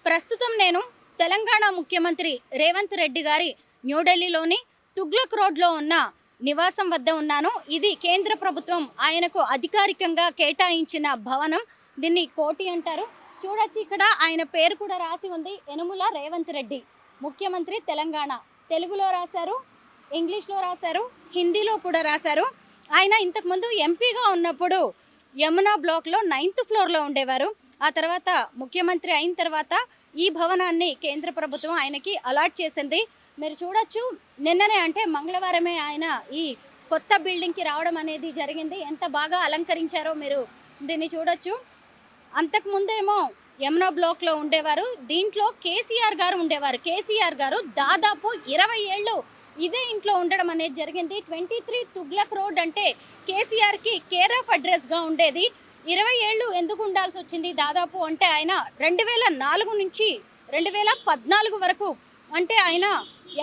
ప్రస్తుతం నేను తెలంగాణ ముఖ్యమంత్రి రేవంత్ రెడ్డి గారి న్యూఢిల్లీలోని తుగ్లక్ రోడ్లో ఉన్న నివాసం వద్ద ఉన్నాను. ఇది కేంద్ర ప్రభుత్వం ఆయనకు అధికారికంగా కేటాయించిన భవనం. దీన్ని కోటి అంటారు. చూడొచ్చు, ఇక్కడ ఆయన పేరు కూడా రాసి ఉంది, యనుమల రేవంత్ రెడ్డి, ముఖ్యమంత్రి తెలంగాణ. తెలుగులో రాశారు, ఇంగ్లీష్లో రాశారు, హిందీలో కూడా రాశారు. ఆయన ఇంతకుముందు ఎంపీగా ఉన్నప్పుడు యమునా బ్లాక్లో 9th ఫ్లోర్లో ఉండేవారు. ఆ తర్వాత ముఖ్యమంత్రి అయిన తర్వాత ఈ భవనాన్ని కేంద్ర ప్రభుత్వం ఆయనకి అలాట్ చేసింది. మీరు చూడొచ్చు, నిన్ననే అంటే మంగళవారమే ఆయన ఈ కొత్త బిల్డింగ్కి రావడం అనేది జరిగింది. ఎంత బాగా అలంకరించారో మీరు దీన్ని చూడొచ్చు. అంతకుముందేమో యమునా బ్లాక్లో ఉండేవారు. దీంట్లో కేసీఆర్ గారు ఉండేవారు. కేసీఆర్ గారు దాదాపు 20 ఏళ్ళు ఇదే ఇంట్లో ఉండడం అనేది జరిగింది. 23 తుగ్లక్ రోడ్ అంటే కేసీఆర్కి కేర్ ఆఫ్ అడ్రస్గా ఉండేది. 20 ఏళ్ళు ఎందుకు ఉండాల్సి వచ్చింది దాదాపు అంటే ఆయన 2004 నుంచి 2014 వరకు అంటే ఆయన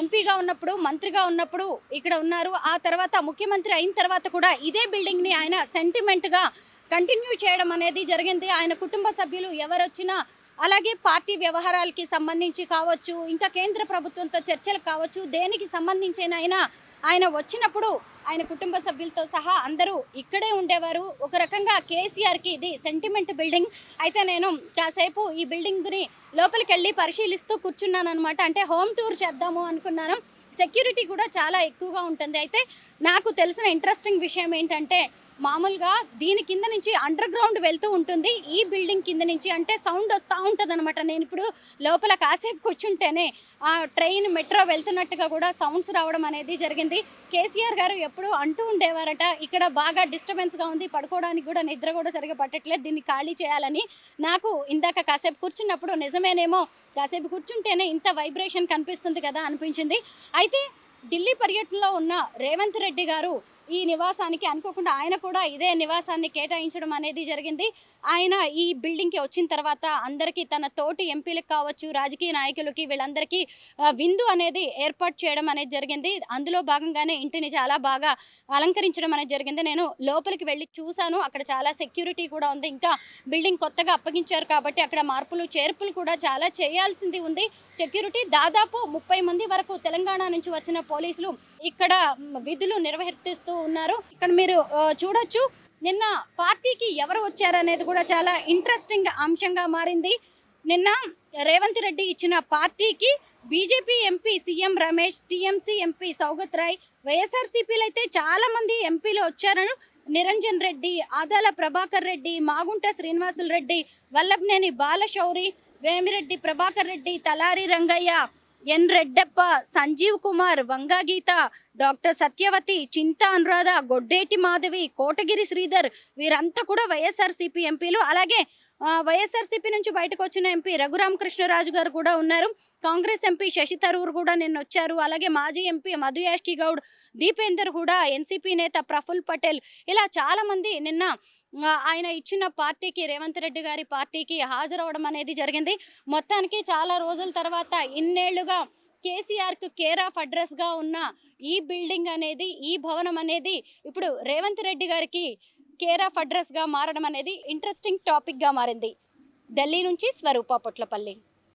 ఎంపీగా ఉన్నప్పుడు, మంత్రిగా ఉన్నప్పుడు ఇక్కడ ఉన్నారు. ఆ తర్వాత ముఖ్యమంత్రి అయిన తర్వాత కూడా ఇదే బిల్డింగ్ని ఆయన సెంటిమెంట్గా కంటిన్యూ చేయడం అనేది జరిగింది. ఆయన కుటుంబ సభ్యులు ఎవరొచ్చినా, అలాగే పార్టీ వ్యవహారాలకి సంబంధించి కావచ్చు, ఇంకా కేంద్ర ప్రభుత్వంతో చర్చలు కావచ్చు, దేనికి సంబంధించినైనా ఆయన వచ్చినప్పుడు ఆయన కుటుంబ సభ్యులతో సహా అందరూ ఇక్కడే ఉండేవారు. ఒక రకంగా కేసీఆర్కి ఇది సెంటిమెంట్ బిల్డింగ్. అయితే నేను కాసేపు ఈ బిల్డింగ్ని లోపలికి వెళ్ళి పరిశీలిస్తూ కూర్చున్నాను అనమాట. అంటే హోమ్ టూర్ చేద్దాము అనుకున్నాను. సెక్యూరిటీ కూడా చాలా ఎక్కువగా ఉంటుంది. అయితే నాకు తెలిసిన ఇంట్రెస్టింగ్ విషయం ఏంటంటే, మామూలుగా దీని కింద నుంచి అండర్ గ్రౌండ్ వెళ్తూ ఉంటుంది. ఈ బిల్డింగ్ కింద నుంచి అంటే సౌండ్ వస్తూ ఉంటుంది అనమాట. నేను ఇప్పుడు లోపల కాసేపు కూర్చుంటేనే ఆ ట్రైన్, మెట్రో వెళ్తున్నట్టుగా కూడా సౌండ్స్ రావడం అనేది జరిగింది. కేసీఆర్ గారు ఎప్పుడు అంటూ ఉండేవారట, ఇక్కడ బాగా డిస్టర్బెన్స్గా ఉంది, పడుకోవడానికి కూడా నిద్ర కూడా సరిగా పట్టట్లేదు, దీన్ని ఖాళీ చేయాలని. నాకు ఇందాక కాసేపు కూర్చున్నప్పుడు నిజమేనేమో, కాసేపు కూర్చుంటేనే ఇంత వైబ్రేషన్ కనిపిస్తుంది కదా అనిపించింది. అయితే ఢిల్లీ పర్యటనలో ఉన్న రేవంత్ రెడ్డి గారు ఈ నివాసానికి అనుకోకుండా ఆయన కూడా ఇదే నివాసాన్ని కేటాయించడం అనేది జరిగింది. ఆయన ఈ బిల్డింగ్కి వచ్చిన తర్వాత అందరికీ, తన తోటి ఎంపీలకు కావచ్చు, రాజకీయ నాయకులకి, వీళ్ళందరికీ విందు అనేది ఏర్పాటు చేయడం అనేది జరిగింది. అందులో భాగంగానే ఇంటిని చాలా బాగా అలంకరించడం అనేది జరిగింది. నేను లోపలికి వెళ్ళి చూశాను. అక్కడ చాలా సెక్యూరిటీ కూడా ఉంది. ఇంకా బిల్డింగ్ కొత్తగా అప్పగించారు కాబట్టి అక్కడ మార్పులు చేర్పులు కూడా చాలా చేయాల్సింది ఉంది. సెక్యూరిటీ దాదాపు 30 మంది వరకు తెలంగాణ నుంచి వచ్చిన పోలీసులు ఇక్కడ విధులు నిర్వర్తిస్తూ ఉన్నారు. ఇక్కడ మీరు చూడొచ్చు, నిన్న పార్టీకి ఎవరు వచ్చారనేది కూడా చాలా ఇంట్రెస్టింగ్ అంశంగా మారింది. నిన్న రేవంత్ రెడ్డి ఇచ్చిన పార్టీకి BJP MP CM Ramesh, TMC MP Saugata Roy, వైఎస్ఆర్సీపీలో అయితే చాలామంది ఎంపీలు వచ్చారు. నిరంజన్ రెడ్డి, ఆదాల ప్రభాకర్ రెడ్డి, మాగుంట శ్రీనివాసులు రెడ్డి, వల్లభనేని బాలశౌరి, వేమిరెడ్డి ప్రభాకర్ రెడ్డి, తలారి రంగయ్య, ఎన్ రెడ్డప్ప, సంజీవ్ కుమార్, వంగాగీత, డాక్టర్ సత్యవతి, చింతా అనురాధ, గొడ్డేటి మాధవి, కోటగిరి శ్రీధర్, వీరంతా కూడా వైఎస్ఆర్సీపీ ఎంపీలు. అలాగే వైఎస్ఆర్సీపీ నుంచి బయటకు వచ్చిన ఎంపీ రఘురామకృష్ణరాజు గారు కూడా ఉన్నారు. కాంగ్రెస్ ఎంపీ శశి థరూర్ కూడా నిన్న వచ్చారు. అలాగే మాజీ ఎంపీ మధు యాష్కి గౌడ్, దీపేందర్ హూడా, ఎన్సీపీ నేత ప్రఫుల్ పటేల్, ఇలా చాలామంది నిన్న ఆయన ఇచ్చిన పార్టీకి, రేవంత్ రెడ్డి గారి పార్టీకి హాజరవడం అనేది జరిగింది. మొత్తానికి చాలా రోజుల తర్వాత ఇన్నేళ్లుగా కేసీఆర్కు కేర్ ఆఫ్ అడ్రస్గా ఉన్న ఈ బిల్డింగ్ అనేది, ఈ భవనం అనేది ఇప్పుడు రేవంత్ రెడ్డి గారికి కేర్ ఆఫ్ అడ్రస్గా మారడం అనేది ఇంట్రెస్టింగ్ టాపిక్గా మారింది. ఢిల్లీ నుంచి స్వరూప పొట్లపల్లి.